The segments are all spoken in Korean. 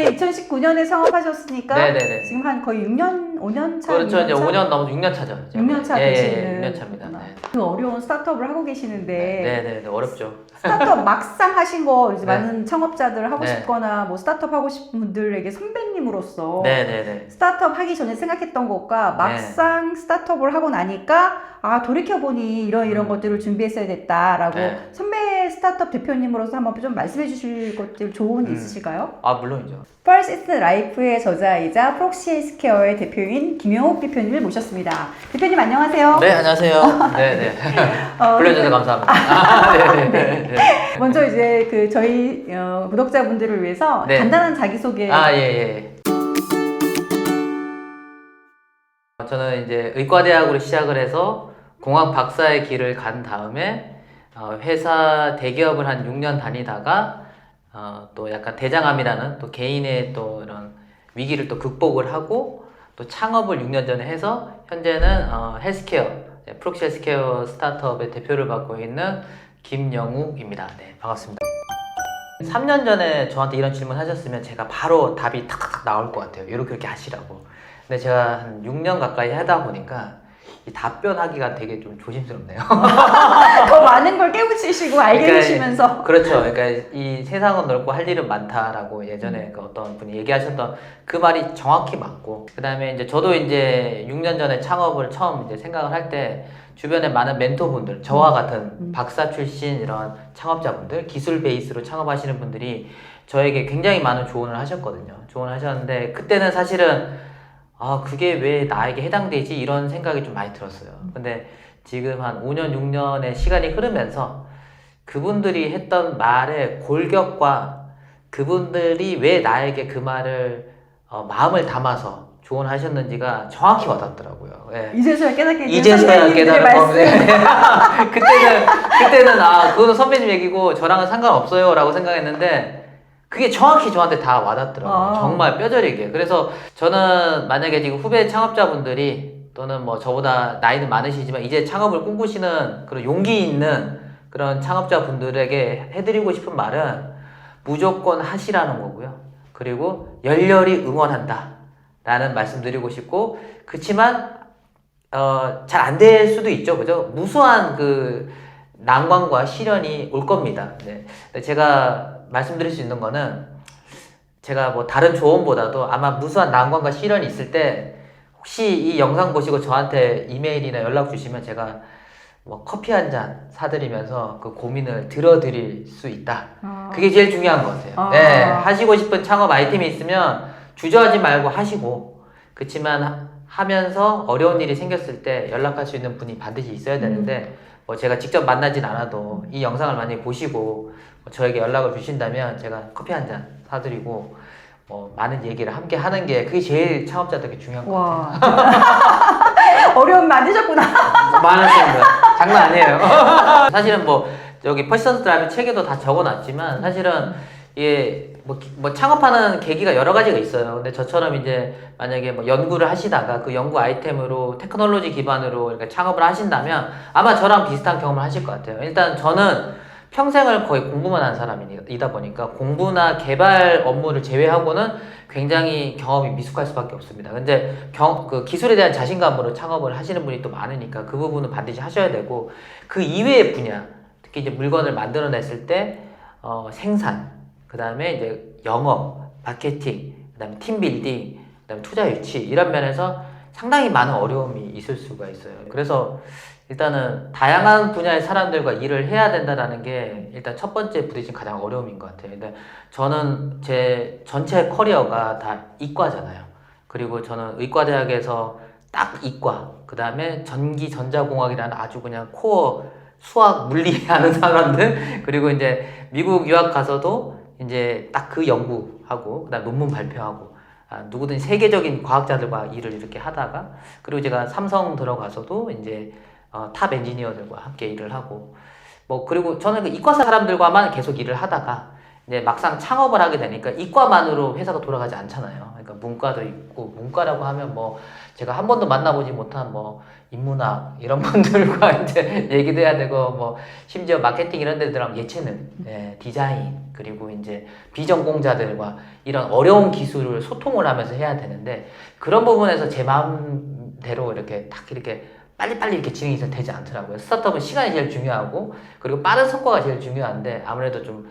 2019년에 창업하셨으니까 네네네. 지금 한 거의 6년, 5년 차? 그렇죠. 6년 이제 차? 5년 넘어서 6년 차죠. 6년 차 되시는 6년 차입니다. 네. 그 어려운 스타트업을 하고 계시는데 네네. 어렵죠. 스타트업 막상 하신 거 이제 네. 많은 창업자들 하고 네. 싶거나 뭐 스타트업 하고 싶은 분들에게 선배님으로서 네네네. 스타트업 하기 전에 생각했던 것과 막상 스타트업을 하고 나니까 아 돌이켜보니 이런 것들을 준비했어야 됐다라고 네. 선배 스타트업 대표님으로서 한번 좀 말씀해 주실 것들 조언이 있으실까요? 아, 물론이죠. 퍼시스트 라이프의 저자이자 프록시 헬스케어의 대표인 김영옥 대표님을 모셨습니다. 대표님 안녕하세요. 네, 안녕하세요. 네네. 불러주셔서 감사합니다. 네네. 먼저 이제 그 저희 구독자분들을 위해서 네. 간단한 자기소개. 아, 예. 저는 이제 의과대학으로 시작을 해서 공학 박사의 길을 간 다음에 회사 대기업을 한 6년 다니다가 또 약간 대장암이라는 또 개인의 또 이런 위기를 또 극복을 하고 또 창업을 6년 전에 해서 현재는 헬스케어, 프록시 헬스케어 스타트업의 대표를 맡고 있는 김영욱입니다. 네, 반갑습니다. 3년 전에 저한테 이런 질문 하셨으면 제가 바로 답이 탁탁 나올 것 같아요. 이렇게 하시라고. 근데 제가 한 6년 가까이 하다 보니까 이 답변하기가 되게 좀 조심스럽네요. 더 많은 걸 깨우치시고 알게 그러니까 되시면서. 그렇죠. 그러니까 이 세상은 넓고 할 일은 많다라고 예전에 그 어떤 분이 얘기하셨던 그 말이 정확히 맞고, 그 다음에 이제 저도 이제 6년 전에 창업을 처음 이제 생각을 할 때 주변에 많은 멘토분들, 저와 같은 박사 출신 이런 창업자분들, 기술 베이스로 창업하시는 분들이 저에게 굉장히 많은 조언을 하셨거든요. 조언을 하셨는데 그때는 사실은 그게 왜 나에게 해당되지? 이런 생각이 좀 많이 들었어요. 근데 지금 한 5년, 6년의 시간이 흐르면서 그분들이 했던 말의 골격과 그분들이 왜 나에게 그 말을 마음을 담아서 조언하셨는지가 정확히 와닿더라고요. 예. 이제서야 깨닫게 된 이제서야 선배님들의 깨달은 말씀. 건데 그때는 그거는 선배님 얘기고 저랑은 상관없어요 라고 생각했는데 그게 정확히 저한테 다 와닿더라고요. 정말 뼈저리게. 그래서 저는 만약에 지금 후배 창업자분들이 또는 뭐 저보다 나이는 많으시지만 이제 창업을 꿈꾸시는 그런 용기 있는 그런 창업자분들에게 해드리고 싶은 말은 무조건 하시라는 거고요. 그리고 열렬히 응원한다 라는 말씀 드리고 싶고, 그치만 잘 안 될 수도 있죠. 그죠? 무수한 그 난관과 시련이 올 겁니다. 네. 제가 말씀드릴 수 있는 거는 제가 뭐 다른 조언보다도 아마 무수한 난관과 시련이 있을 때 혹시 이 영상 보시고 저한테 이메일이나 연락 주시면 제가 뭐 커피 한 잔 사드리면서 그 고민을 들어드릴 수 있다. 그게 제일 중요한 것 같아요. 네, 하시고 싶은 창업 아이템이 있으면 주저하지 말고 하시고, 그치만 하면서 어려운 일이 생겼을 때 연락할 수 있는 분이 반드시 있어야 되는데 뭐 제가 직접 만나진 않아도 이 영상을 만약에 보시고 저에게 연락을 주신다면 제가 커피 한 잔 사드리고 많은 얘기를 함께 하는 게 그게 제일 창업자들에게 중요한 것 같아요. 어려움 많으셨구나. 많았습니다. 장난 아니에요. 사실은 뭐 여기 퍼시스턴트 라이프 책에도 다 적어놨지만 사실은 이게 뭐 창업하는 계기가 여러 가지가 있어요. 근데 저처럼 이제 만약에 뭐 연구를 하시다가 그 연구 아이템으로 테크놀로지 기반으로 이렇게 창업을 하신다면 아마 저랑 비슷한 경험을 하실 것 같아요. 일단 저는 평생을 거의 공부만 한 사람이다 보니까 공부나 개발 업무를 제외하고는 굉장히 경험이 미숙할 수밖에 없습니다. 근데 그 기술에 대한 자신감으로 창업을 하시는 분이 또 많으니까 그 부분은 반드시 하셔야 되고, 그 이외의 분야, 특히 이제 물건을 만들어냈을 때 생산, 그 다음에 이제 영업, 마케팅, 그 다음에 팀빌딩, 그 다음에 투자 유치, 이런 면에서 상당히 많은 어려움이 있을 수가 있어요. 그래서 일단은 다양한 분야의 사람들과 일을 해야 된다는 게 일단 첫 번째 부딪힌 가장 어려움인 것 같아요. 근데 저는 제 전체 커리어가 다 이과잖아요. 그리고 저는 의과대학에서 딱 이과, 그 다음에 전기전자공학이라는 아주 그냥 코어 수학, 물리 하는 사람들, 그리고 이제 미국 유학 가서도 이제 딱 그 연구하고 그다음 논문 발표하고 누구든 세계적인 과학자들과 일을 이렇게 하다가, 그리고 제가 삼성 들어가서도 이제 탑 엔지니어들과 함께 일을 하고 그리고 저는 그 이과 사람들과만 계속 일을 하다가 이제 막상 창업을 하게 되니까 이과만으로 회사가 돌아가지 않잖아요. 그러니까 문과도 있고 문과라고 하면 뭐 제가 한 번도 만나보지 못한 뭐 인문학 이런 분들과 이제 얘기도 해야 되고 뭐 심지어 마케팅 이런 데 들어가면 예체능, 디자인 그리고 이제 비전공자들과 이런 어려운 기술을 소통을 하면서 해야 되는데 그런 부분에서 제 마음대로 이렇게 딱 이렇게 빨리빨리 이렇게 진행이 되지 않더라고요. 스타트업은 시간이 제일 중요하고 그리고 빠른 성과가 제일 중요한데 아무래도 좀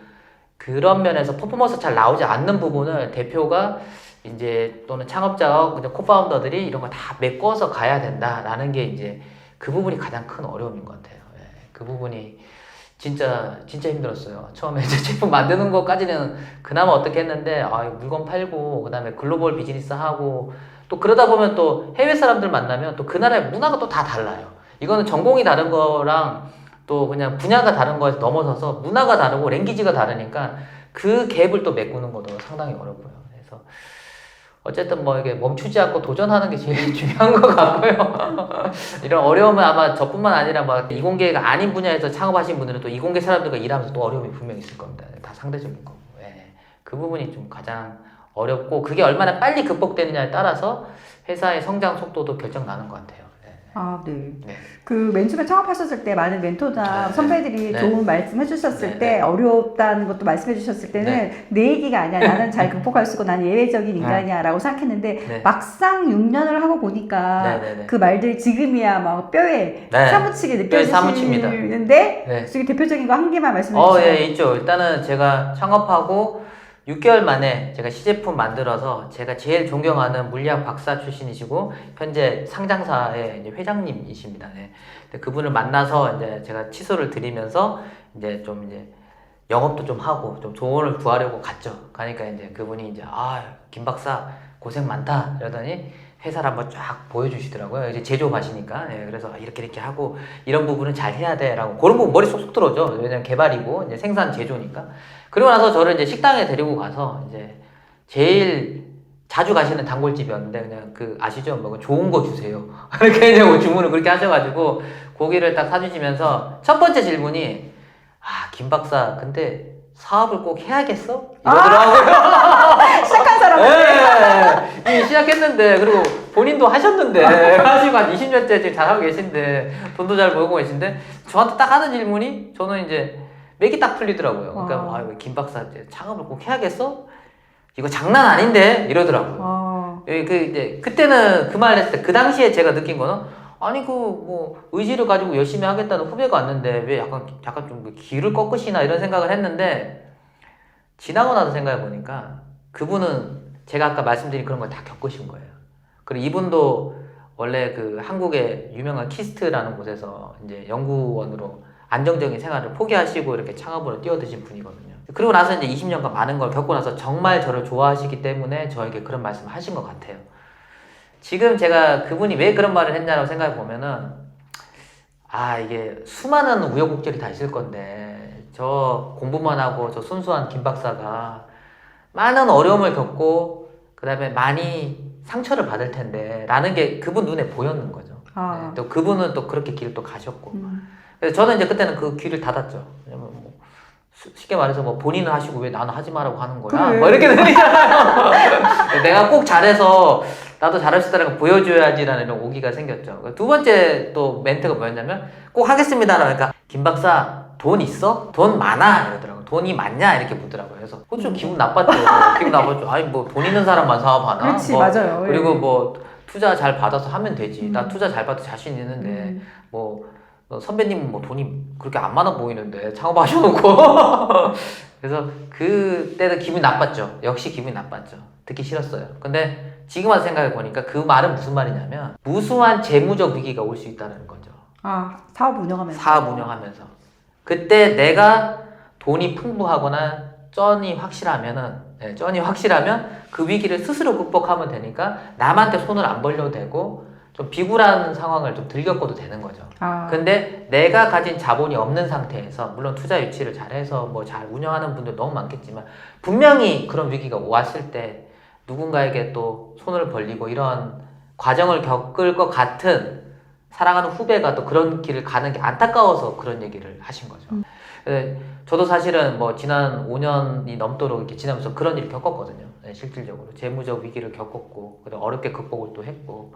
그런 면에서 퍼포먼스 잘 나오지 않는 부분을 대표가 이제 또는 창업자와 코파운더들이 이런 거 다 메꿔서 가야 된다라는 게 이제 그 부분이 가장 큰 어려움인 것 같아요. 그 부분이 진짜 힘들었어요. 처음에 이제 제품 만드는 것까지는 그나마 어떻게 했는데 물건 팔고 그다음에 글로벌 비즈니스 하고 또 그러다 보면 또 해외 사람들 만나면 또 그 나라의 문화가 또 다 달라요. 이거는 전공이 다른 거랑 또 그냥 분야가 다른 거에서 넘어서서 문화가 다르고 랭귀지가 다르니까 그 갭을 또 메꾸는 것도 상당히 어렵고요. 그래서 어쨌든 뭐 이게 멈추지 않고 도전하는 게 제일 중요한 것 같고요. 이런 어려움은 아마 저뿐만 아니라 막 이공계가 아닌 분야에서 창업하신 분들은 또 이공계 사람들과 일하면서 또 어려움이 분명히 있을 겁니다. 다 상대적인 거고. 그 부분이 좀 가장 어렵고 그게 얼마나 빨리 극복되느냐에 따라서 회사의 성장 속도도 결정나는 것 같아요. 아, 네. 네. 그 맨 처음에 창업하셨을 때 많은 멘토나 네. 선배들이 네. 좋은 말씀 해주셨을 네. 때 네. 어렵다는 것도 말씀해 주셨을 때는 네. 내 얘기가 아니야. 나는 잘 극복할 수 있고 나는 예외적인 인간이야 라고 생각했는데 네. 막상 6년을 하고 보니까 네. 그 말들이 지금이야 막 뼈에 네. 사무치게 뼈에 사무칩니다. 느껴지시는데 네. 저기 대표적인 거 한 개만 말씀해 주세요. 예, 있죠. 일단은 제가 창업하고 6개월 만에 제가 시제품 만들어서 제가 제일 존경하는 물리학 박사 출신이시고 현재 상장사의 이제 회장님이십니다. 네. 근데 그분을 만나서 이제 제가 치소를 드리면서 이제 좀 이제 영업도 좀 하고 좀 조언을 구하려고 갔죠. 가니까 이제 그분이 이제 김 박사 고생 많다 이러더니 회사를 한번 쫙 보여주시더라고요. 이제 제조하시니까. 그래서 이렇게 하고 이런 부분은 잘 해야 돼라고 그런 부분 머리 쏙쏙 들어오죠. 왜냐면 개발이고 이제 생산 제조니까. 그리고 나서 저를 이제 식당에 데리고 가서 이제 제일 자주 가시는 단골집이었는데 그냥 아시죠? 뭐 좋은 거 주세요. 이렇게 이제 주문을 그렇게 하셔가지고 고기를 딱 사주시면서 첫 번째 질문이 김 박사 근데 사업을 꼭 해야겠어? 이러더라고요. 시작한 사람. 이미 시작했는데 그리고 본인도 하셨는데 하시고 한 20년째 지금 잘하고 계신데 돈도 잘 벌고 계신데 저한테 딱 하는 질문이 저는 이제 맥이 딱 풀리더라고요. 그러니까 김 박사 이제 창업을 꼭 해야겠어? 이거 장난 아닌데 이러더라고요. 이제 그때는 그 말을 했을 때 그 당시에 제가 느낀 거는 아니 뭐 의지를 가지고 열심히 하겠다는 후배가 왔는데 왜 약간 좀 길을 꺾으시나 이런 생각을 했는데 지나고 나서 생각해 보니까 그분은 제가 아까 말씀드린 그런 걸 다 겪으신 거예요. 그리고 이분도 원래 그 한국의 유명한 키스트라는 곳에서 이제 연구원으로 안정적인 생활을 포기하시고 이렇게 창업으로 뛰어드신 분이거든요. 그리고 나서 이제 20년간 많은 걸 겪고 나서 정말 저를 좋아하시기 때문에 저에게 그런 말씀을 하신 것 같아요. 지금 제가 그분이 왜 그런 말을 했냐고 생각해 보면은 이게 수많은 우여곡절이 다 있을 건데 저 공부만 하고 저 순수한 김 박사가 많은 어려움을 겪고 그 다음에 많이 상처를 받을 텐데 라는 게 그분 눈에 보였는 거죠. 또 그분은 또 그렇게 길을 또 가셨고 그래서 저는 이제 그때는 그 귀를 닫았죠. 왜냐면 뭐 쉽게 말해서 뭐 본인은 하시고 왜 나는 하지 말라고 하는 거야? 그래. 뭐 이렇게 들리잖아요. 내가 꼭 잘해서 나도 잘할 수 있다는 걸 보여줘야지라는 이런 오기가 생겼죠. 두 번째 또 멘트가 뭐였냐면 꼭 하겠습니다. 그러니까 김 박사 돈 있어? 돈 많아? 이러더라고요. 돈이 많냐? 이렇게 묻더라고요. 그래서 좀 기분 나빴죠. 기분 나빴죠. 아니 뭐 돈 있는 사람만 사업하나? 그렇지, 맞아요. 그리고 뭐 투자 잘 받아서 하면 되지. 나 투자 잘 받아 자신 있는데 뭐 선배님은 뭐 돈이 그렇게 안 많아 보이는데 창업하셔놓고 그래서 그때도 기분이 나빴죠. 역시 기분이 나빴죠. 듣기 싫었어요. 근데 지금 와서 생각해 보니까 그 말은 무슨 말이냐면 무수한 재무적 위기가 올 수 있다는 거죠. 사업 운영하면서. 사업 운영하면서 그때 내가 돈이 풍부하거나 쩐이 확실하면 그 위기를 스스로 극복하면 되니까 남한테 손을 안 벌려도 되고 좀 비굴한 상황을 좀 덜 겪어도 되는 거죠. 근데 내가 가진 자본이 없는 상태에서 물론 투자 유치를 잘해서 뭐 잘 운영하는 분들 너무 많겠지만 분명히 그런 위기가 왔을 때 누군가에게 또 손을 벌리고 이런 과정을 겪을 것 같은 사랑하는 후배가 또 그런 길을 가는 게 안타까워서 그런 얘기를 하신 거죠. 저도 사실은 뭐 지난 5년이 넘도록 이렇게 지나면서 그런 일을 겪었거든요. 네, 실질적으로 재무적 위기를 겪었고 그다음 어렵게 극복을 또 했고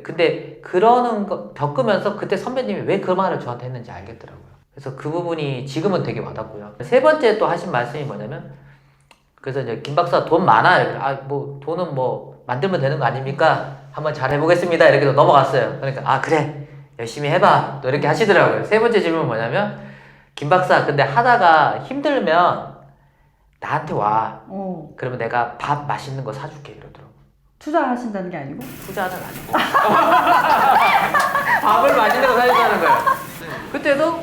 근데 그러는 거 겪으면서 그때 선배님이 왜 그 말을 저한테 했는지 알겠더라고요. 그래서 그 부분이 지금은 되게 와닿고요. 세 번째 또 하신 말씀이 뭐냐면 그래서 이제 김 박사 돈 많아요. 아 뭐 돈은 뭐 만들면 되는 거 아닙니까? 한번 잘 해보겠습니다. 이렇게 넘어갔어요. 그러니까 아 그래 열심히 해봐 또 이렇게 하시더라고요. 세 번째 질문은 뭐냐면 김 박사 근데 하다가 힘들면 나한테 와. 그러면 내가 밥 맛있는 거 사줄게 이러더라고. 투자하신다는 게 아니고? 투자는 아니고 밥을 맛있는 거 사준다는 거예요. 그때도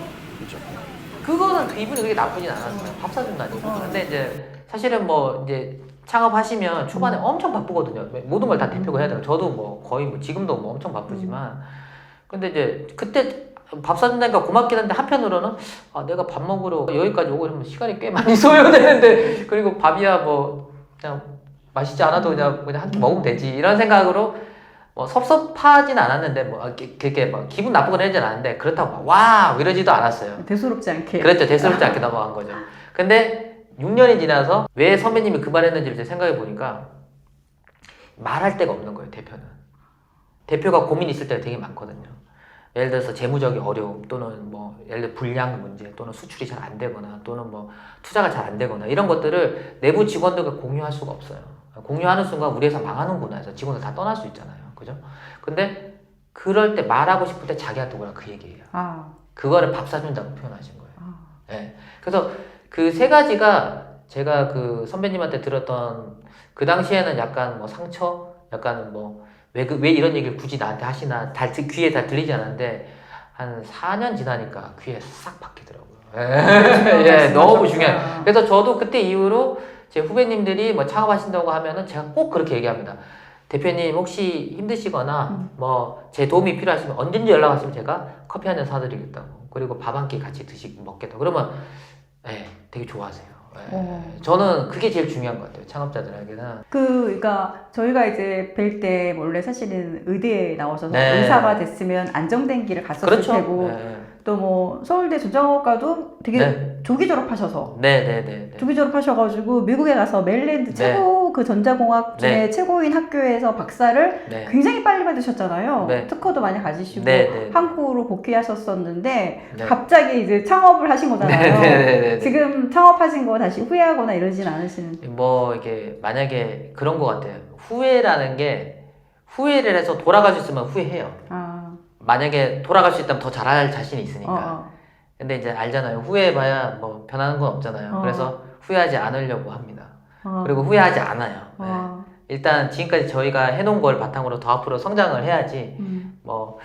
그거는 기분이 그렇게 나쁘진 않았어요. 밥 사준다니까. 근데 이제 사실은 뭐 이제 창업하시면 초반에 엄청 바쁘거든요. 모든 걸 다 대표가 해야 돼요. 저도 뭐 거의 뭐 지금도 뭐 엄청 바쁘지만 근데 이제 그때 밥 사준다니까 고맙긴 한데 한편으로는 아 내가 밥 먹으러 여기까지 오고 이러면 시간이 꽤 많이 소요되는데 그리고 밥이야 뭐 그냥 맛있지 않아도 그냥 한 끼 먹으면 되지 이런 생각으로 뭐 섭섭하진 않았는데 뭐 그렇게 막 기분 나쁘거나 이러진 않았는데 그렇다고 막 와 이러지도 않았어요. 대수롭지 않게. 그렇죠. 대수롭지 않게 넘어간 거죠. 근데 6년이 지나서 왜 선배님이 그 말했는지를 이제 생각해 보니까 말할 데가 없는 거예요. 대표는. 대표가 고민 있을 때가 되게 많거든요. 예를 들어서 재무적인 어려움 또는 뭐 예를 들어 불량 문제 또는 수출이 잘 안 되거나 또는 뭐 투자가 잘 안 되거나 이런 것들을 내부 직원들과 공유할 수가 없어요. 공유하는 순간 우리 회사 망하는구나 해서 직원들 다 떠날 수 있잖아요. 그죠? 근데 그럴 때 말하고 싶을 때 자기한테 오라 그 얘기예요. 그거를 밥 사준다고 표현하신 거예요. 네. 그래서 그 세 가지가 제가 그 선배님한테 들었던 그 당시에는 약간 뭐 상처, 약간 뭐 왜 이런 얘기를 굳이 나한테 하시나 귀에 다 들리지 않았는데 한 4년 지나니까 귀에 싹 박히더라고요. 예, 너무 중요해요. 그래서 저도 그때 이후로 제 후배님들이 뭐 창업하신다고 하면은 제가 꼭 그렇게 얘기합니다. 대표님 혹시 힘드시거나 뭐 제 도움이 필요하시면 언제든지 연락하시면 제가 커피 한 잔 사드리겠다고 그리고 밥 한 끼 같이 먹겠다고 그러면 예, 되게 좋아하세요. 예, 저는 그게 제일 중요한 것 같아요. 창업자들에게는. 그러니까 저희가 이제 뵐 때 원래 사실은 의대에 나오셔서 네. 의사가 됐으면 안정된 길을 갔었을 그렇죠. 테고 또 뭐 서울대 전자공학과도 되게 네. 조기 졸업하셔서 네네네. 조기 졸업하셔가지고 미국에 가서 메릴랜드 최고 그 전자공학 중에 최고인 학교에서 박사를 굉장히 빨리 받으셨잖아요. 특허도 많이 가지시고 한국으로 복귀하셨었는데 갑자기 이제 창업을 하신 거잖아요. 지금 창업하신 거 다시 후회하거나 이러진 않으시는? 뭐 이게 만약에 그런 것 같아요. 후회라는 게 후회를 해서 돌아갈 수 있으면 후회해요. 만약에 돌아갈 수 있다면 더 잘할 자신이 있으니까. 근데 이제 알잖아요. 후회해봐야 뭐 변하는 건 없잖아요. 그래서 후회하지 않으려고 합니다. 그리고 후회하지 않아요. 네. 일단 지금까지 저희가 해놓은 걸 바탕으로 더 앞으로 성장을 해야지. 뭐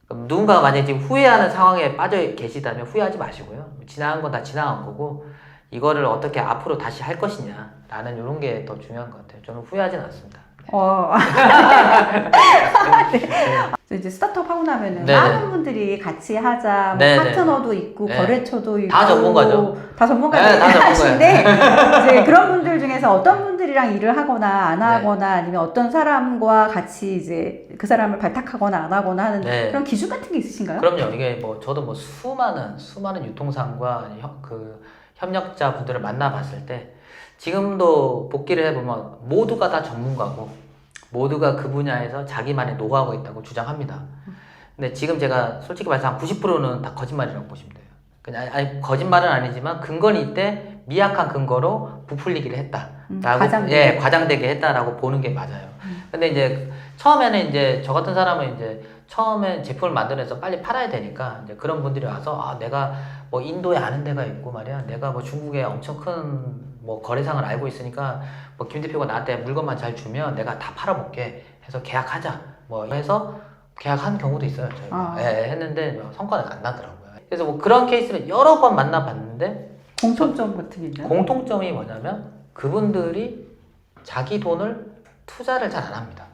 누군가가 만약에 지금 후회하는 상황에 빠져 계시다면 후회하지 마시고요. 지나간 건 다 지나간 거고 이거를 어떻게 앞으로 다시 할 것이냐 라는 이런 게 더 중요한 것 같아요. 저는 후회하진 않습니다. 네. 이제 스타트업 하고 나면은 많은 분들이 같이 하자, 뭐 파트너도 있고 거래처도 있고 다 전문가죠. 다 전문가들 하시는데 이제 그런 분들 중에서 어떤 분들이랑 일을 하거나 안 하거나 아니면 어떤 사람과 같이 이제 그 사람을 발탁하거나 안 하거나 하는 그런 기준 같은 게 있으신가요? 그럼요. 이게 뭐 저도 뭐 수많은 유통상과 그 협력자 분들을 만나봤을 때 지금도 복귀를 해보면 모두가 다 전문가고 모두가 그 분야에서 자기만의 노하우가 있다고 주장합니다. 근데 지금 제가 솔직히 말해서 한 90%는 다 거짓말이라고 보시면 돼요. 그냥 아니 거짓말은 아니지만 근거는 이때 미약한 근거로 부풀리기를 했다라고 과장되게 했다라고 보는 게 맞아요. 근데 이제 처음에는 이제 저 같은 사람은 이제 처음에 제품을 만들어서 빨리 팔아야 되니까 이제 그런 분들이 와서 아 내가 뭐 인도에 아는 데가 있고 말이야 내가 뭐 중국에 엄청 큰 뭐 거래상을 알고 있으니까 뭐 김 대표가 나한테 물건만 잘 주면 내가 다 팔아볼게 해서 계약하자 뭐 해서 계약한 경우도 있어요 저희가 했는데 성과는 안 나더라고요. 그래서 뭐 그런 케이스를 여러 번 만나봤는데 공통점 같은 게 있나요? 공통점이 뭐냐면 그분들이 자기 돈을 투자를 잘 안 합니다.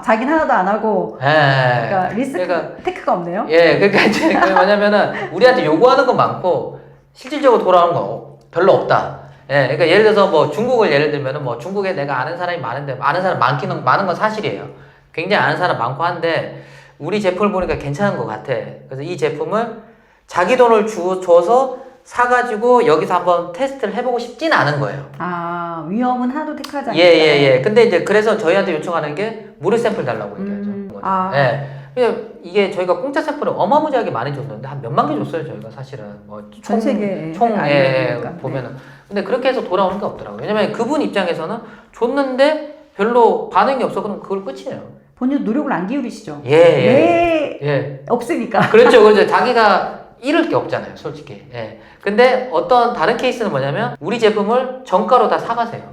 자기는 하나도 안 하고 그러니까 리스크 테크가 없네요. 그러니까 이제 뭐냐면은 우리한테 요구하는 건 많고 실질적으로 돌아오는 건 별로 없다. 그러니까 예를 들어서 뭐 중국을 예를 들면은 뭐 중국에 내가 아는 사람이 많은데 아는 사람 많은 건 사실이에요. 굉장히 아는 사람 많고 한데 우리 제품을 보니까 괜찮은 것 같아. 그래서 이 제품을 자기 돈을 줘서 사가지고 여기서 한번 테스트를 해보고 싶진 않은 거예요. 아, 위험은 하나도 택하지 않는다. 예. 근데 이제 그래서 저희한테 요청하는 게 무료 샘플 달라고 얘기하죠. 아. 예. 그냥 이게 저희가 공짜 샘플을 어마무지하게 많이 줬는데 한 몇만 개 줬어요, 저희가 사실은. 뭐 전 세계 보면은. 네. 근데 그렇게 해서 돌아오는 게 없더라고요. 왜냐면 그분 입장에서는 줬는데 별로 반응이 없어. 그럼 그걸 끝이에요. 본인 노력을 안 기울이시죠? 예. 없으니까. 그렇죠. 자기가 잃을 게 없잖아요, 솔직히. 예. 근데 어떤 다른 케이스는 뭐냐면 우리 제품을 정가로 다 사가세요.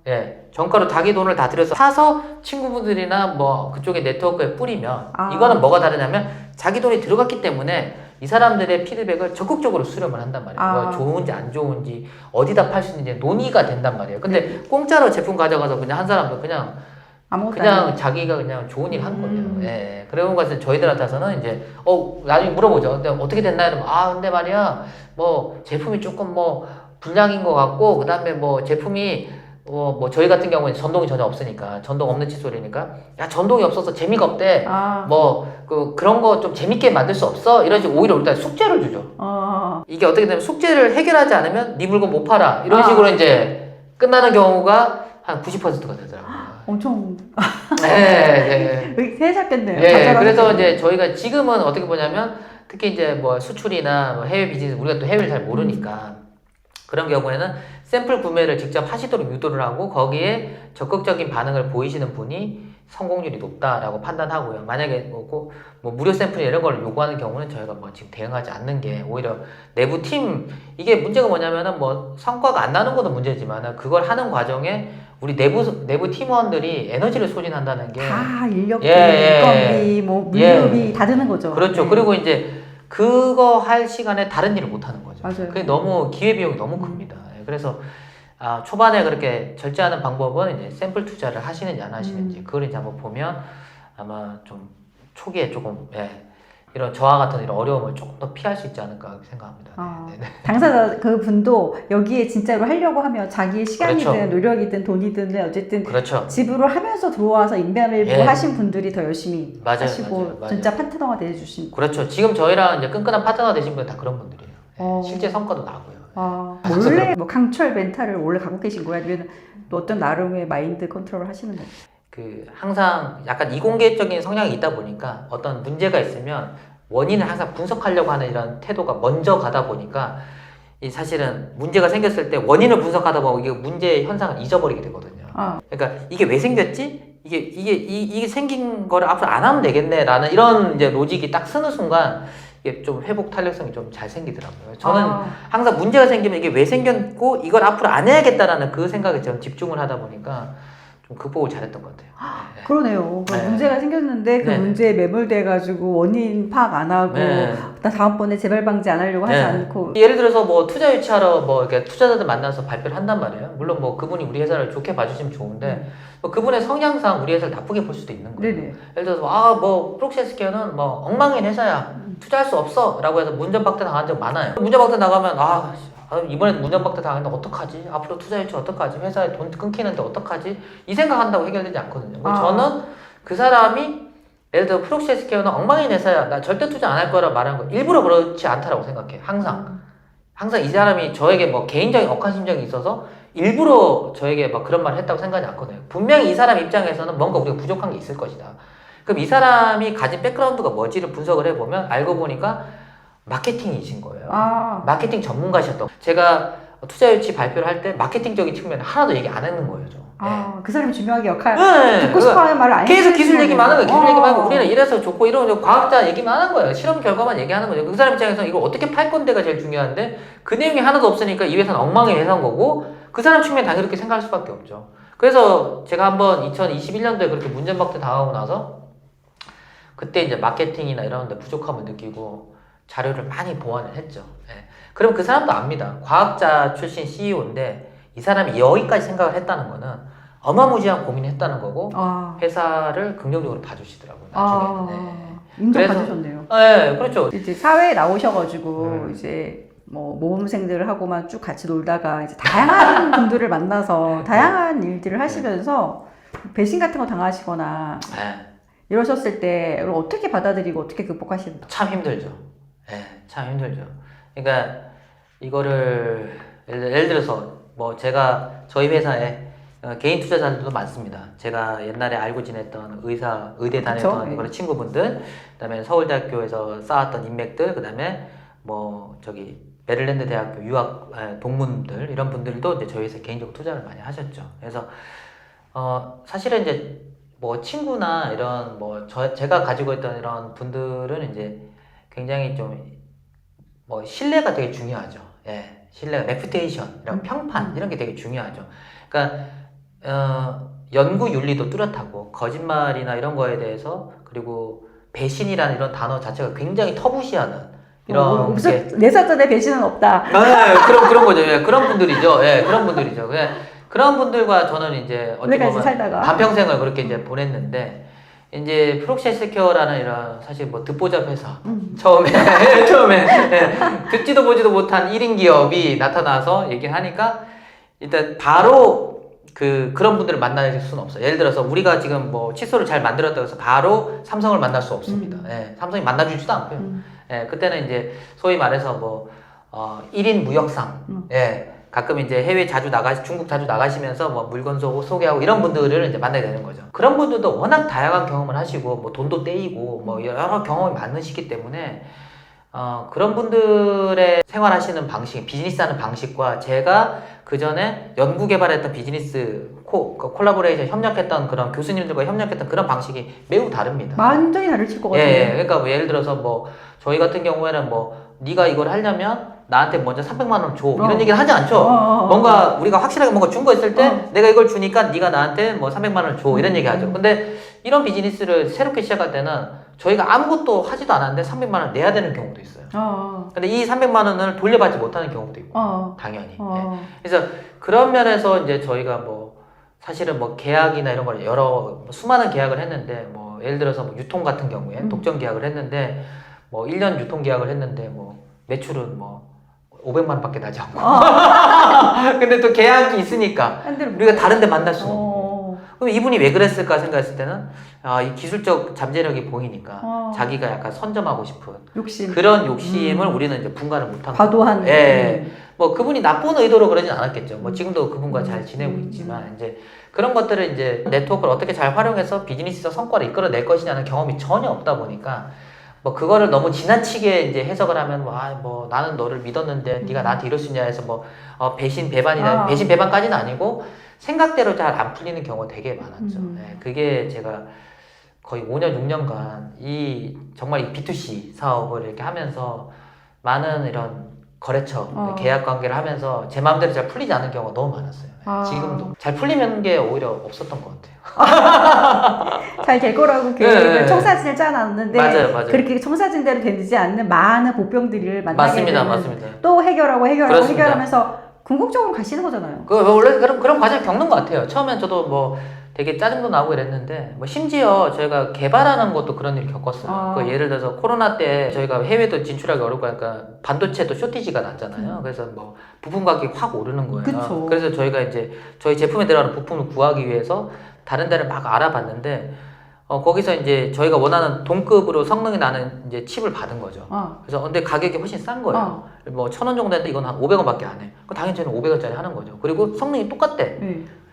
예. 정가로 자기 돈을 다 들여서 사서 친구분들이나 뭐 그쪽에 네트워크에 뿌리면 이거는 뭐가 다르냐면 자기 돈이 들어갔기 때문에 이 사람들의 피드백을 적극적으로 수렴을 한단 말이에요. 뭐 좋은지 안 좋은지 어디다 팔 수 있는지 논의가 된단 말이에요. 근데 공짜로 제품 가져가서 그냥 한 사람도 그냥 자기가 그냥 좋은 일 한 거예요. 예. 그런 것은 저희들한테서는 이제 나중에 물어보죠. 근데 어떻게 됐나 이러면 근데 말이야 뭐 제품이 조금 뭐 불량인 것 같고 그다음에 뭐 제품이 뭐 저희 같은 경우는 전동이 전혀 없으니까 전동 없는 칫솔이니까 야 전동이 없어서 재미가 없대. 그런 거 좀 재밌게 만들 수 없어? 이런 식으로 오히려 우리가 숙제를 주죠. 이게 어떻게 되면 숙제를 해결하지 않으면 네 물건 못 팔아. 이런 식으로 이제 끝나는 경우가 한 90%가 되더라고요. 엄청 네. 세셨겠네요. 예, 그래서 이제 저희가 지금은 어떻게 보냐면 특히 이제 뭐 수출이나 뭐 해외 비즈니스 우리가 또 해외를 잘 모르니까 그런 경우에는 샘플 구매를 직접 하시도록 유도를 하고 거기에 적극적인 반응을 보이시는 분이 성공률이 높다라고 판단하고요. 만약에 뭐 무료 샘플 이런 걸 요구하는 경우는 저희가 뭐 지금 대응하지 않는 게 오히려 내부 팀 이게 문제가 뭐냐면은 뭐 성과가 안 나는 것도 문제지만 그걸 하는 과정에 우리 내부 팀원들이 에너지를 소진한다는 게 다 인력비, 인건비, 뭐 물류비 다 드는 거죠. 그렇죠. 그리고 이제 그거 할 시간에 다른 일을 못 하는 거죠. 맞아요. 그게 너무 기회비용이 너무 큽니다. 그래서 초반에 그렇게 절제하는 방법은 이제 샘플 투자를 하시는지 안 하시는지 그걸 이제 한번 보면 아마 좀 초기에 조금 이런 저와 같은 이런 어려움을 조금 더 피할 수 있지 않을까 생각합니다. 당사자 그 분도 여기에 진짜로 하려고 하면 자기의 시간이든 노력이든 돈이든 어쨌든 지불을 하면서 들어와서 인별일부 하신 분들이 더 열심히 하시고 진짜 파트너가 돼주신. 그렇죠. 지금 저희랑 이제 끈끈한 파트너 되신 분들 다 그런 분들이에요. 실제 성과도 나고요. 원래 뭐 강철 멘탈을 원래 갖고 계신 거예요? 아니면 또 어떤 나름의 마인드 컨트롤을 하시는 거예요? 항상 약간 이공계적인 성향이 있다 보니까 어떤 문제가 있으면 원인을 항상 분석하려고 하는 이런 태도가 먼저 가다 보니까 사실은 문제가 생겼을 때 원인을 분석하다 보면 이게 문제의 현상을 잊어버리게 되거든요. 그러니까 이게 왜 생겼지? 이게 생긴 거를 앞으로 안 하면 되겠네라는 이런 이제 로직이 딱 서는 순간 이게 좀 회복 탄력성이 좀 잘 생기더라고요. 저는 항상 문제가 생기면 이게 왜 생겼고 이걸 앞으로 안 해야겠다라는 그 생각에 좀 집중을 하다 보니까 좀 극복을 잘했던 것 같아요. 그러네요. 문제가 생겼는데 그 문제에 매몰돼가지고 원인 파악 안 하고 다음번에 재발 방지 안 하려고 하지 않고. 예를 들어서 뭐 투자 유치하러 뭐 이렇게 투자자들 만나서 발표를 한단 말이에요. 물론 뭐 그분이 우리 회사를 좋게 봐주시면 좋은데 뭐 그분의 성향상 우리 회사를 나쁘게 볼 수도 있는 거예요. 예를 들어서 뭐 프록시스케어는 뭐 엉망인 회사야. 투자할 수 없어 라고 해서 문전박대 당한 적 많아요. 문전박대 나가면 이번에 문전박대 당했는데 어떡하지? 앞으로 투자 유치 어떡하지? 회사에 돈 끊기는데 어떡하지? 이 생각한다고 해결되지 않거든요. 저는 그 사람이 예를 들어 프록시스케어는 엉망인 회사야. 나 절대 투자 안 할 거라 말한 거 일부러 그렇지 않다라고 생각해요. 항상 이 사람이 저에게 뭐 개인적인 억한 심정이 있어서 일부러 저에게 막 그런 말을 했다고 생각하지 않거든요. 분명히 이 사람 입장에서는 뭔가 우리가 부족한 게 있을 것이다. 그럼 이 사람이 가진 백그라운드가 뭔지를 분석을 해보면 알고 보니까 마케팅이신 거예요. 마케팅 전문가셨던. 제가 투자 유치 발표를 할 때 마케팅적인 측면을 하나도 얘기 안 했는 거예요. 그 사람이 중요하게 역할 듣고 싶어하는 말을 안 계속 기술 얘기만 하는 거예요. 기술 얘기만 하고 우리는 이래서 좋고 이런 과학자 얘기만 하는 거예요. 실험 결과만 얘기하는 거죠. 그 사람 입장에서는 이걸 어떻게 팔 건데가 제일 중요한데 그 내용이 하나도 없으니까 이 회사는 엉망의 회사인 거고 그 사람 측면 당연히 그렇게 생각할 수밖에 없죠. 그래서 제가 한번 2021년도에 그렇게 문전박대 당하고 나서 그때 이제 마케팅이나 이런 데 부족함을 느끼고 자료를 많이 보완을 했죠. 그럼 그 사람도 압니다. 과학자 출신 CEO인데 이 사람이 여기까지 생각을 했다는 거는 어마무지한 고민을 했다는 거고 회사를 긍정적으로 봐주시더라고요. 나중에. 인정받으셨네요. 그렇죠. 이제 사회에 나오셔가지고 이제 뭐 모범생들을 하고만 쭉 같이 놀다가 이제 다양한 분들을 만나서 다양한 일들을 하시면서 배신 같은 거 당하시거나 이러셨을 때 이걸 어떻게 받아들이고 어떻게 극복하시는 거예요? 참 힘들죠. 참 힘들죠. 그러니까 이거를 예를 들어서 뭐 저희 회사에 개인 투자자들도 많습니다. 제가 옛날에 알고 지냈던 의대 다녔던 그쵸? 그런 친구분들, 그다음에 서울대학교에서 쌓았던 인맥들, 그다음에 뭐 메릴랜드 대학교 유학 동문들 이런 분들도 이제 저희 회사에 개인적으로 투자를 많이 하셨죠. 그래서 사실은 이제 뭐 친구나 이런 제가 가지고 있던 이런 분들은 이제 굉장히 좀 뭐 신뢰가 되게 중요하죠. 예, 신뢰가 레퓨테이션, 이런 평판 이런 게 되게 중요하죠. 그러니까 연구 윤리도 뚜렷하고 거짓말이나 이런 거에 대해서, 그리고 배신이라는 이런 단어 자체가 굉장히 터부시하는 이런 내 사전에 배신은 없다. 네, 그런 거죠. 예, 그런 분들이죠. 예, 그런 분들이죠. 그런 분들과 저는 이제 어떻게 보면 반평생을 그렇게 이제 보냈는데, 이제 프록시 세큐어라는 이런 사실 뭐 듣보잡 회사 처음에 듣지도 보지도 못한 1인 기업이 나타나서 얘기하니까 일단 바로 그런 분들을 만날 수는 없어요. 예를 들어서 우리가 지금 뭐 칫솔을 잘 만들었다고 해서 바로 삼성을 만날 수 없습니다. 예, 삼성이 만나주지도 않고요. 예, 그때는 이제 소위 말해서 1인 무역상, 예, 가끔 이제 해외 중국 자주 나가시면서 뭐 물건 소개하고 이런 분들을 이제 만나게 되는 거죠. 그런 분들도 워낙 다양한 경험을 하시고, 뭐 돈도 떼이고, 뭐 여러 경험이 많으시기 때문에, 그런 분들의 생활하시는 방식, 비즈니스 하는 방식과 제가 그 전에 연구 개발했던 비즈니스 콜라보레이션 협력했던 그런 교수님들과 협력했던 그런 방식이 매우 다릅니다. 완전히 다르실 것 같아요. 예, 그러니까 뭐 예를 들어서 저희 같은 경우에는 네가 이걸 하려면 나한테 먼저 300만 원 줘, 이런 얘기를 하지 않죠. 뭔가 우리가 확실하게 뭔가 준 거 있을 때 내가 이걸 주니까 네가 나한테 뭐 300만 원 줘, 이런 얘기 하죠. 근데 이런 비즈니스를 새롭게 시작할 때는 저희가 아무것도 하지도 않았는데 300만 원 내야 되는 경우도 있어요. 근데 이 300만 원을 돌려받지 못하는 경우도 있고, 당연히. 예. 그래서 그런 면에서 이제 저희가 사실은 계약이나 이런 걸 수많은 계약을 했는데, 예를 들어서 유통 같은 경우에 독점 계약을 했는데 1년 유통 계약을 했는데 매출은 500만 원밖에 나지 않고 근데 또 계약이 있으니까 우리가 다른 데 만날 수는 없고, 그럼 이분이 왜 그랬을까 생각했을 때는 이 기술적 잠재력이 보이니까 자기가 약간 선점하고 싶은 그런 욕심을 우리는 이제 분간을 못한 과도한. 예. 그분이 나쁜 의도로 그러진 않았겠죠. 지금도 그분과 잘 지내고 있지만, 이제 그런 것들을 이제 네트워크를 어떻게 잘 활용해서 비즈니스적 성과를 이끌어낼 것이냐는 경험이 전혀 없다 보니까, 그거를 너무 지나치게 이제 해석을 하면, 나는 너를 믿었는데 네가 나한테 이럴 수 있냐 해서 배신 배반까지는 아니고 생각대로 잘 안 풀리는 경우가 되게 많았죠. 네, 그게 제가 거의 5년, 6년간 정말 이 B2C 사업을 이렇게 하면서 많은 이런 거래처, 계약 관계를 하면서 제 마음대로 잘 풀리지 않는 경우가 너무 많았어요. 지금도 잘 풀리는 게 오히려 없었던 것 같아요. 잘 될 거라고 계획을 청사진을 짜놨는데, 맞아요. 그렇게 청사진대로 되지 않는 많은 보병들을 만나게 되면 맞습니다. 또 해결하면서 그렇습니다. 궁극적으로 가시는 거잖아요. 원래 그런 과정을 겪는 것 같아요. 처음엔 저도 되게 짜증도 나고 이랬는데, 심지어 저희가 개발하는 것도 그런 일을 겪었어요. 예를 들어서 코로나 때 저희가 해외도 진출하기 어렵고 하니까 반도체도 쇼티지가 났잖아요. 그래서 부품 가격이 확 오르는 거예요. 그쵸. 그래서 저희가 이제 저희 제품에 들어가는 부품을 구하기 위해서 다른 데를 막 알아봤는데, 거기서 이제 저희가 원하는 동급으로 성능이 나는 이제 칩을 받은 거죠. 그래서 근데 가격이 훨씬 싼 거예요. 1,000원 정도 했는데 이건 한 500원밖에 안 해. 당연히 저는 500원짜리 하는 거죠. 그리고 성능이 똑같대.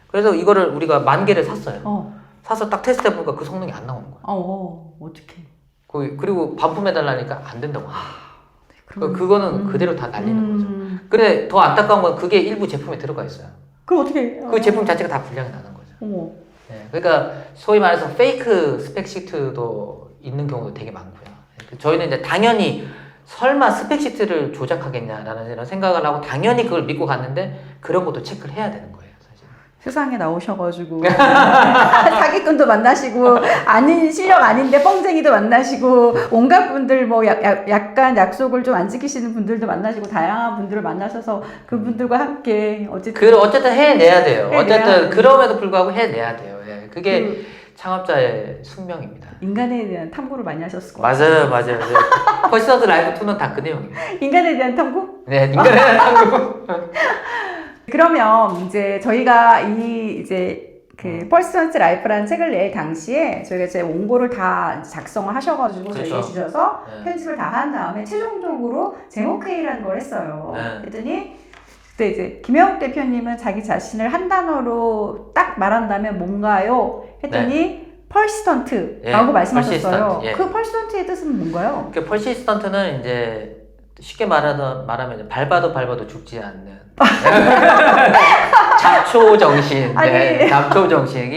그래서 이거를 우리가 10,000개를 샀어요. 사서 딱 테스트 해보니까 그 성능이 안 나오는 거예요. 어떡해. 그리고 반품해달라니까 안 된다고 하는 거예요. 그거는 그대로 다 날리는 거죠. 근데 더 안타까운 건 그게 일부 제품에 들어가 있어요. 그럼 어떻게? 그 제품 자체가 다 불량이 나는 거죠. 네, 그러니까 소위 말해서 페이크 스펙시트도 있는 경우도 되게 많고요. 저희는 이제 당연히 설마 스펙시트를 조작하겠냐라는 이런 생각을 하고 당연히 그걸 믿고 갔는데, 그런 것도 체크를 해야 되는 거예요. 세상에 나오셔가지고 사기꾼도 만나시고, 아닌 실력 아닌데 뻥쟁이도 만나시고, 온갖 분들 약간 약속을 좀 안 지키시는 분들도 만나시고, 다양한 분들을 만나셔서 그분들과 함께 어쨌든 해내야 돼요. 어쨌든 그럼에도 불구하고 해내야 돼요. 예, 그게 창업자의 숙명입니다. 인간에 대한 탐구를 많이 하셨을 것 같아요. 맞아요. 퍼시너스 라이프 2는 다 그 내용이에요. 인간에 대한 탐구? 네, 인간에 대한 탐구. 그러면 이제 저희가 이제 퍼스턴트 라이프라는 책을 낼 당시에 저희가 이제 원고를 다 작성을 하셔가지고 그렇죠. 저희에 주셔서 네. 편집을 다 한 다음에 최종적으로 제목회의라는 걸 했어요. 네. 그랬더니 그때 이제 김영욱 대표님은 자기 자신을 한 단어로 딱 말한다면 뭔가요? 했더니 퍼시스턴트라고 말씀하셨어요. persistent, 그 퍼시스턴트의 뜻은 뭔가요? 그 퍼시스턴트는 이제 쉽게 말하면 이제 밟아도 죽지 않는 잡초 정신. 네, 잡초 정신.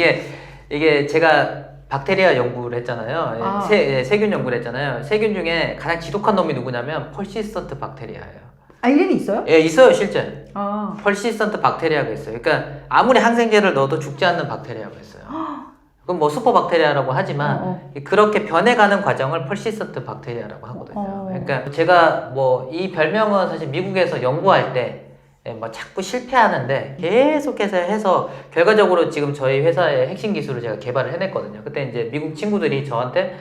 이게 제가 박테리아 연구를 했잖아요. 세균 연구를 했잖아요. 세균 중에 가장 지독한 놈이 누구냐면 퍼시스턴트 박테리아예요. 이름이 있어요? 예, 있어요, 실제. 아. 퍼시스턴트 박테리아가 있어요. 그러니까 아무리 항생제를 넣어도 죽지 않는 박테리아가 있어요. 그럼 뭐 슈퍼 박테리아라고 하지만 그렇게 변해가는 과정을 퍼시스턴트 박테리아라고 하거든요. 그러니까 제가 뭐 이 별명은 사실 미국에서 연구할 때 뭐 자꾸 실패하는데 계속해서 해서 결과적으로 지금 저희 회사의 핵심 기술을 제가 개발을 해냈거든요. 그때 이제 미국 친구들이 저한테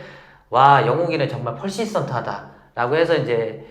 와, 영욱이는 정말 퍼시스턴트하다라고 해서 이제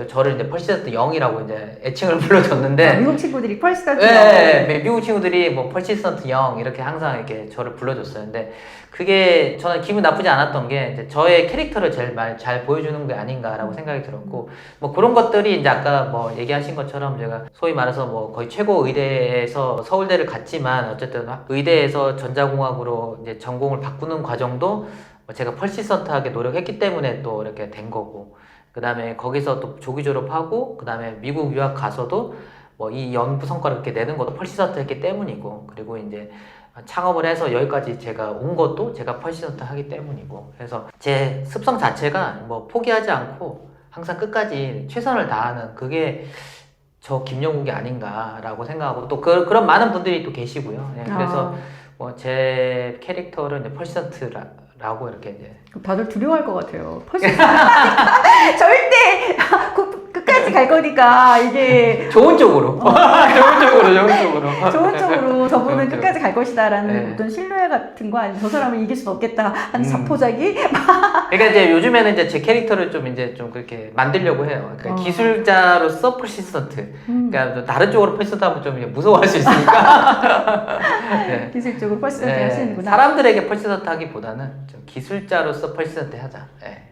저를 이제 퍼시스턴트 0이라고 이제 애칭을 불러줬는데 미국 친구들이 퍼시스턴트 네, 미국 친구들이 뭐 퍼시스턴트 0 이렇게 항상 이렇게 저를 불러줬어요. 근데 그게 저는 기분 나쁘지 않았던 게 이제 저의 캐릭터를 제일 잘 보여주는 게 아닌가라고 생각이 들었고 뭐 그런 것들이 이제 아까 뭐 얘기하신 것처럼 제가 소위 말해서 뭐 거의 최고 의대에서 서울대를 갔지만 어쨌든 의대에서 전자공학으로 이제 전공을 바꾸는 과정도 제가 퍼시스턴트하게 노력했기 때문에 또 이렇게 된 거고 그 다음에 거기서 또 조기 졸업하고 그 다음에 미국 유학 가서도 뭐 이 연구 성과를 이렇게 내는 것도 퍼시스턴트 했기 때문이고 그리고 이제 창업을 해서 여기까지 제가 온 것도 제가 퍼시스턴트 하기 때문이고 그래서 제 습성 자체가 뭐 포기하지 않고 항상 끝까지 최선을 다하는 그게 저 김영욱이 아닌가라고 생각하고 또 그런 많은 분들이 또 계시고요. 네, 그래서 뭐 제 캐릭터를 이제 퍼시스턴트라고 이렇게 이제 다들 두려워할 것 같아요. 절대 끝까지 갈 거니까 이게 좋은 쪽으로 좋은 쪽으로 저분은 끝까지 갈 것이다라는 어떤 신뢰 같은 거 아니면 저 사람을 이길 수 없겠다 하는 자포자기. 그러니까 이제 요즘에는 이제 제 캐릭터를 좀 이제 좀 그렇게 만들려고 해요. 그러니까 기술자로서 퍼시스턴트. 그러니까 다른 쪽으로 퍼시스턴트하면 좀 무서워할 수 있으니까. 네. 기술적으로 퍼시스턴트 하시는구나. 사람들에게 퍼시스턴트 하기보다는 좀 기술자로서 퍼시스턴트 하자. 네.